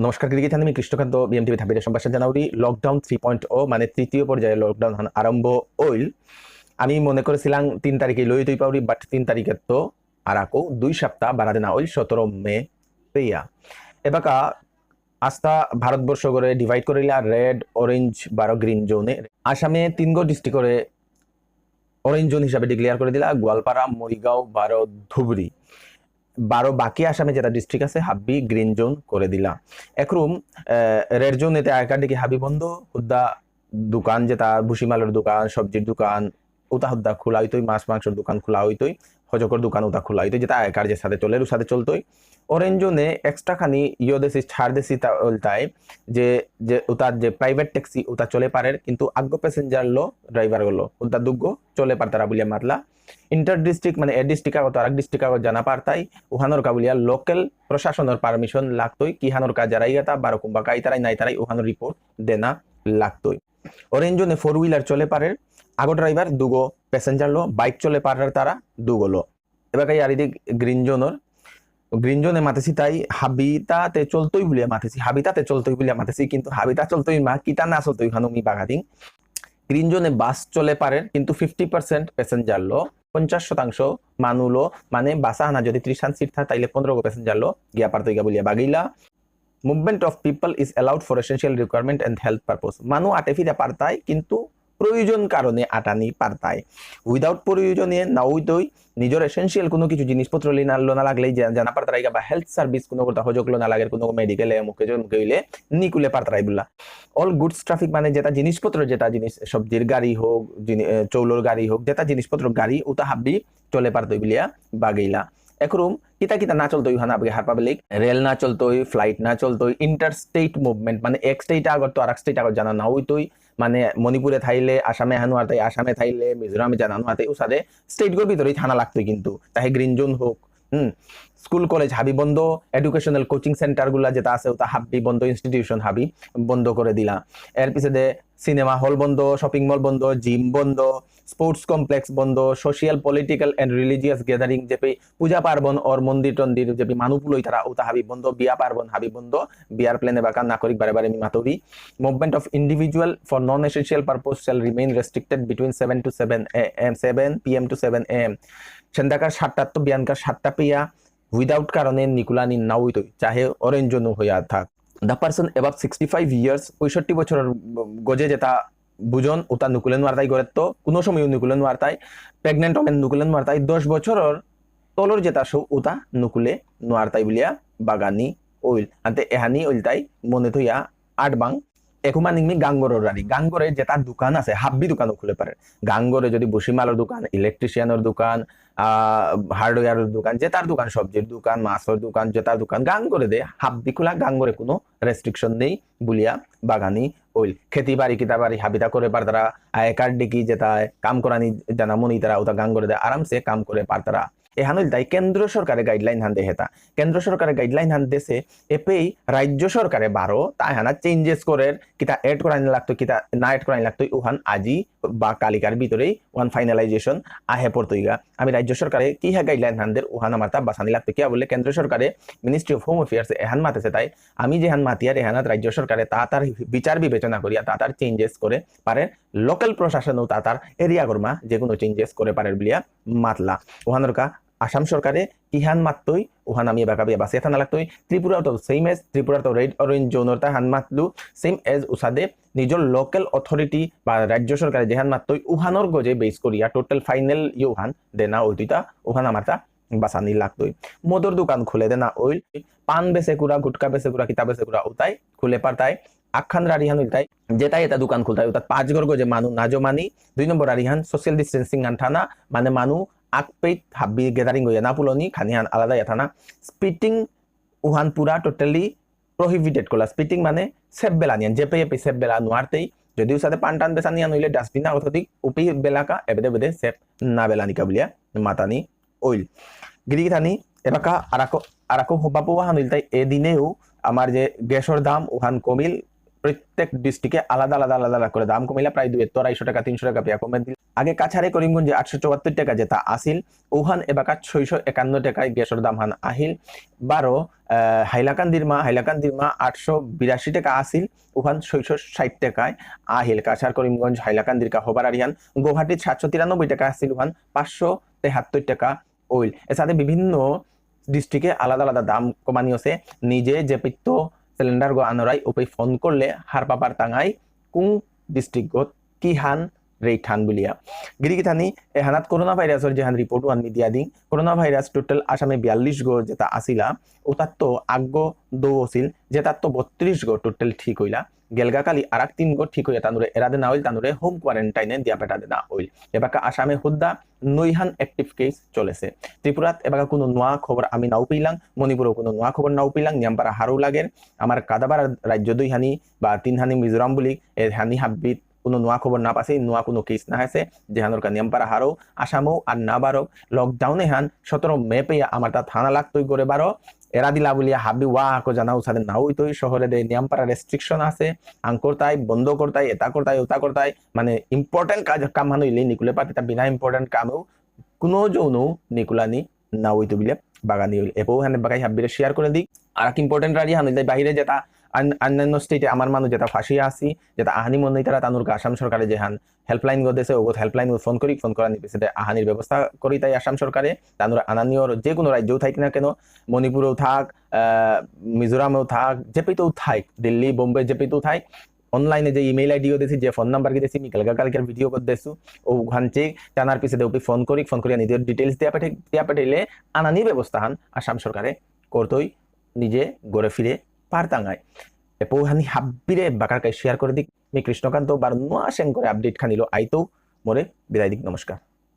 নমস্কার ক্রিকেট আমি কৃষ্ণকান্ত BMTV থাকবে সম্ভাষণ জানাউরি লকডাউন 3.0 মানে তৃতীয় পর্যায়ে লকডাউন আরম্ভ হইল। আমি মনে করেছিলাম 3 তারিখে লই তুই পাউরি বাট 3 তারিখে তো আর আকো 2 সপ্তাহ বাড়াতে না হইল 17 মে পেয়া এবাকা আস্থা ভারতবর্ষ করে ডিভাইড করিলা রেড অরেঞ্জ 12 গ্রিন জোনে আসামে 3 গো ডিস্ট্রিক্ট করে অরেঞ্জ জোন হিসাবে ডিক্লেয়ার করে দিলা গোয়ালপাড়া মরিগাঁও 12 ধুবড়ি 12 বাকি আসামে যেটা ডিস্ট্রিক্ট আছে হাব্বি গ্রিন জোন করে দিলা একরুম রেড জোন এতে আয়কার দিকে হাবি বন্ধ হুদ্দা দোকান যেটা ভুসিমালের দোকান সবজির দোকান উতা হুদ্দা খোলা হইতই মাছ মাংসের দোকান খোলা হইতই হজকর দোকান উতা খোলা হইতই যেটা আয়কার যে সাথে চলে সাথে চলতই অরেঞ্জ জোনে এক্সট্রা খানি ইয়ো দেশি ছাড় দেশি তাই যে যে উতার যে প্রাইভেট ট্যাক্সি উতা চলে পারে কিন্তু আগ্য প্যাসেঞ্জার লো ড্রাইভার গুলো উতা দুগ্গ চলে পারতারা বলিয়া মাতলা ইন্টার ডিস্ট্রিক্ট মানে এ ডিস্ট্রিক্ট আগত আরেক ডিস্ট্রিক্ট আগত জানা পারতাই উহানোর কাবুলিয়া লোকাল প্রশাসনের পারমিশন লাগতই কিহানোর কাজ যারাই গেতা বারো কুম্বা কাই তারাই নাই তারাই উহানোর রিপোর্ট দেনা লাগতই অরেঞ্জ জোনে 4 হুইলার চলে পারে আগো ড্রাইভার দুগো প্যাসেঞ্জার লো বাইক চলে পারে তারা দুগো লো এবার কাই আরিদিক গ্রিন জোনে মাতেছি তাই হাবিতাতে চলতই বলিয়া মাতেছি হাবিতাতে চলতই বলিয়া মাতেছি কিন্তু হাবিতা চলতই মা কিতা না চলতই খানো মি বাগাদিং গ্রিন জোনে বাস চলে পারে কিন্তু 50% প্যাসেঞ্জার লো 50% মানুলো মানে বাসা আনা যদি 30 সিট থাকে তাইলে 15 গো প্যাসেঞ্জার লো গিয়া পারতই গা বলিয়া বাগিলা movement of people is allowed for essential requirement and health purpose মানু আটে ফিরে পারতাই কিন্তু প্রয়োজন কারণে আটানি পারতাই উইদাউট প্রয়োজনে না উইতই নিজের এসেনশিয়াল কোনো কিছু জিনিসপত্র লো না লাগলেই জানা পারতাই বা হেলথ সার্ভিস কোনো কথা হজক লো না লাগে কোনো মেডিকেলে মুখে হইলে নিকুলে পারতাই বললা অল গুডস ট্রাফিক মানে যেটা জিনিসপত্র যেটা জিনিস সবজির গাড়ি হোক চৌলোর গাড়ি হোক যেটা জিনিসপত্র গাড়ি ওটা হাবি চলে পারতই বলিয়া বাগিলা একরুম কিতা কিতা না চলতই হানা আগে হার পাবলিক রেল না চলতই ফ্লাইট না চলতই ইন্টার স্টেট মুভমেন্ট মানে এক স্টেট আগত তো আরেক স্টেট আগত জানা না হইতই মানে মণিপুরে থাইলে আসামে হানু আর তাই আসামে থাইলে মিজোরামে জানানো আর তাই উসাদে স্টেট গোর ভিতরেই থানা লাগতই কিন্তু তাহে গ্রিন জোন হোক স্কুল কলেজ হাবি বন্ধ এডুকেশনাল কোচিং সেন্টার গুলা যেটা আছে ওটা হাবি বন্ধ ইনস্টিটিউশন হাবি বন্ধ করে দিলা এর পিছনে সিনেমা হল বন্ধ শপিং মল বন্ধ জিম বন্ধ স্পোর্টস কমপ্লেক্স বন্ধ social political and religious gathering যেপি পূজা পার্বণ ওর মন্দির টন্দির যেপি মানুপুলই তারা ওটা হাবি বন্ধ বিয়া পার্বণ হাবি বন্ধ বিয়ার প্লেনে বাকা নাগরিক বারে বারে মাতবি movement of individual for non essential purpose shall remain restricted between 7 PM to 7 AM সন্ধ্যাকার 7টা তো বিয়ানকার 7টা পিয়া উইদাউট কারণে নিকুলানি না হইতই চাহে অরেঞ্জ জোন হইয়া থাক দ্য পারসন এবাভ 65 ইয়ার্স 65 বছরের গজে যেটা বুজন ওটা নুকুলেন মারতাই করে তো কোনো সময় নুকুলেন মারতাই প্রেগনেন্ট ওমেন নুকুলেন মারতাই 10 বছরের তলর যেটা সো ওটা নুকুলে নোয়ারতাই বলিয়া বাগানি ওইল আনতে এহানি ওইলতাই মনে থইয়া 8 বাং একুমা নিমি গাঙ্গরের রানি গাঙ্গরে যেটা দোকান আছে হাব্বি দোকানও খুলে পারে গাঙ্গরে যদি বসিমালের দোকান ইলেকট্রিশিয়ানের দোকান হার্ডওয়্যারের দোকান যেটার দোকান সবজির দোকান মাছের দোকান যেটার দোকান গাঙ্গরে দে হাব্বি খোলা গাঙ্গরে কোনো রেস্ট্রিকশন নেই বলিয়া বাগানি ওইল খেতি বাড়ি কিতা বাড়ি হাবিতা করে পার তারা আয় কার্ড ডেকি যেটা কাম করানি জানা মনি তারা ওটা গাঙ্গরে দে আরামসে কাম করে পার তারা এহানুল তাই কেন্দ্র সরকারের গাইডলাইন হান দে হেতা কেন্দ্র সরকারের গাইডলাইন হান দেশে এপেই রাজ্য সরকারে 12 তাই হানা চেঞ্জেস করে কিতা এড করানি লাগতো কিতা না এড করানি লাগতো উহান আজি বা কালিকার ভিতরেই ওয়ান ফাইনালাইজেশন আহে পড়তইগা আমি রাজ্য সরকারে কি হ্যাঁ গাইডলাইন হান দের উহান আমার তা বাসানি লাগতো কিয়া বলে কেন্দ্র সরকারে মিনিস্ট্রি অফ হোম অ্যাফেয়ার্স এহান মাতেছে তাই আমি যে হান মাতিয়ার এহানাত রাজ্য সরকারে তা তার বিচার বিবেচনা করিয়া তা তার চেঞ্জেস করে পারে লোকাল প্রশাসনও তা তার এরিয়া গরমা যে কোনো চেঞ্জেস করে পারে বলিয়া মাতলা উহানোর কা আসাম সরকারে ইহান মাততই উহান আমি বাকাবিয়া বাসিয়া থানা লাগতই ত্রিপুরা তো সেম এজ ত্রিপুরা তো রেড অরেঞ্জ জোনর তা হান মাতলু সেম এজ উসাদে নিজের লোকাল অথরিটি বা রাজ্য সরকারে যেহান মাততই উহানোর গজে বেস করিয়া টোটাল ফাইনাল ইউহান দেনা ওইটা উহান আমার তা বাসানি লাগতই মদর দোকান খুলে দেনা ওইল পান বেসে কুড়া গুটকা বেসে কুড়া কিতাব বেসে কুড়া ওটাই খুলে পারতাই আখান রারিহান উল্টাই যেটাই এটা দোকান খুলতাই ওটা 5 গর গজে মানু নাজো মানি 2 নম্বর রারিহান সোশ্যাল ডিস্টেন্সিং আন থানা মানে মানু আকপেট হাব্বি গ্যাদারিং হইয়া না পুলনি খানিহান আলাদা থানা স্পিটিং উহান পুরা টোটালি প্রহিবিটেড করলা স্পিটিং মানে সেফ বেলা নিয়ান যেপে এপে সেফ বেলা নোয়ারতেই যদিও সাথে পান টান বেসা নিয়ান হইলে ডাস্টবিন অথধিক উপি বেলাকা এবেদে বেদে সেফ না বেলানিকা বলিয়া মাতানি ওইল গিরি থানি এবাকা আরাকো হবাপো হান তাই এদিনেও আমার যে গ্যাসের দাম উহান কমিল প্রত্যেক ডিস্ট্রিক্টে আলাদা আলাদা করে দাম কমিলা প্রায় 200-250 টাকা 300 টাকা পেয়া কমে দিল আগে কাছাড়ে করিমগঞ্জে 874 টাকা যেটা আসিল ওহান এবাকাত 651 টাকায় গ্যাসের দাম হান আহিল। 12 হাইলাকান্দির মা 882 টাকা আসিল ওখান 660 টাকায় আহিল। কাছাড় করিমগঞ্জ হাইলাকান্দির কা হবার আরিয়ান। গুয়াহাটির 793 টাকা আসিল ওখান 573 টাকা ওইল। এর সাথে বিভিন্ন ডিস্ট্রিক্টে আলাদা আলাদা দাম কমানি আছে। নিজে যে পিত্ত সিলিন্ডার গো আনরাই ওপে ফোন করলে হার পাপার টাঙাই কোন ডিস্ট্রিক্টত কি হান রেট হান বুলিয়া গিরিগিথানি এহানাত করোনা ভাইরাসের যেহান রিপোর্ট ওয়ান মিডিয়া দিন। করোনা ভাইরাস টোটাল আসামে 42 গো যেটা আসিলা ওতার তো আগ্য দৌ আছিল যেটার তো 32 গো টোটাল ঠিক হইলা। গেলগাকালি আর 3 গো ঠিক হইয়া তানুরে এরাদে না হইল তানুরে হোম কোয়ারেন্টাইনে দিয়া পেটাদে না হইল। এবাকা আসামে হুদ্দা 9হান অ্যাক্টিভ কেস চলেছে। ত্রিপুরাত এবাকা কোনো নোয়া খবর আমি নাও পেলাম, মণিপুরেও কোনো নোয়া খবর নাও পেলাম, নিয়ামপাড়া হারও লাগের। আমার কাদাবার রাজ্য 2 হানি বা 3 হানি মিজোরাম বুলি এর হানি হাব্বিত কোনো নোয়া খবর না পাছে, নোয়া কোনো কেস না আছে যেহানোর নিয়ামপাড়া হারও আসামও আর না বারো। লকডাউনে হান 17 মে পেয়া আমার তা থানা লাগতই করে বারো এরা দিলা বলিয়া হাবি ওয়া আকো জানাও সাথে নাও তুই শহরে দে নিয়ামপাড়া রেস্ট্রিকশন আছে আং করতাই বন্ধ করতাই এটা করতাই ওটা করতাই মানে ইম্পর্টেন্ট কাম হানো ইলে নিকুলে পাতি তা বিনা ইম্পর্টেন্ট কামেও কোনো যৌনও নিকুলানি না হইতো বিলে বাগানি হইল। এপো হানে বাগাই হাবিরে শেয়ার করে দিক। আর এক ইম্পর্টেন্ট রাড়ি হানো বাহিরে যেটা অন্যান্য স্টেটে আমার মানুষ যেটা ফাঁসিয়া আসি যেটা আহানি মনে তারা তানুর আসাম সরকারে যেহান হেল্পলাইন গদেছে ওগত হেল্পলাইন ফোন করা নিপেছে আহানির ব্যবস্থা করি তাই আসাম সরকারে তানুর আনানিয়র যে কোনো রাজ্যও থাক না কেন, মণিপুরেও থাক, মিজোরামেও থাক, জেপিতেও থাক, দিল্লি বোম্বে জেপিতেও থাক, অনলাইনে যে ইমেইল আইডিও দিয়েছি যে ফোন নাম্বার দিয়েছি আমি কালকের ভিডিও করে দিয়েছি ও ঘানচে টানার পিছিয়ে ওপি ফোন করি নিজের ডিটেলস দিয়া পাঠাইলে আনানি ব্যবস্থা হান আসাম সরকারে করতই নিজে গড়ে ফিরে পারতাঙায়। এপৌহানি হাব্বিরে বাকারকাই শেয়ার করে দিক। আমি কৃষ্ণকান্ত বার নোয়া সেন করে আপডেট খানিল আইতো মোরে বিদায় দিক। নমস্কার।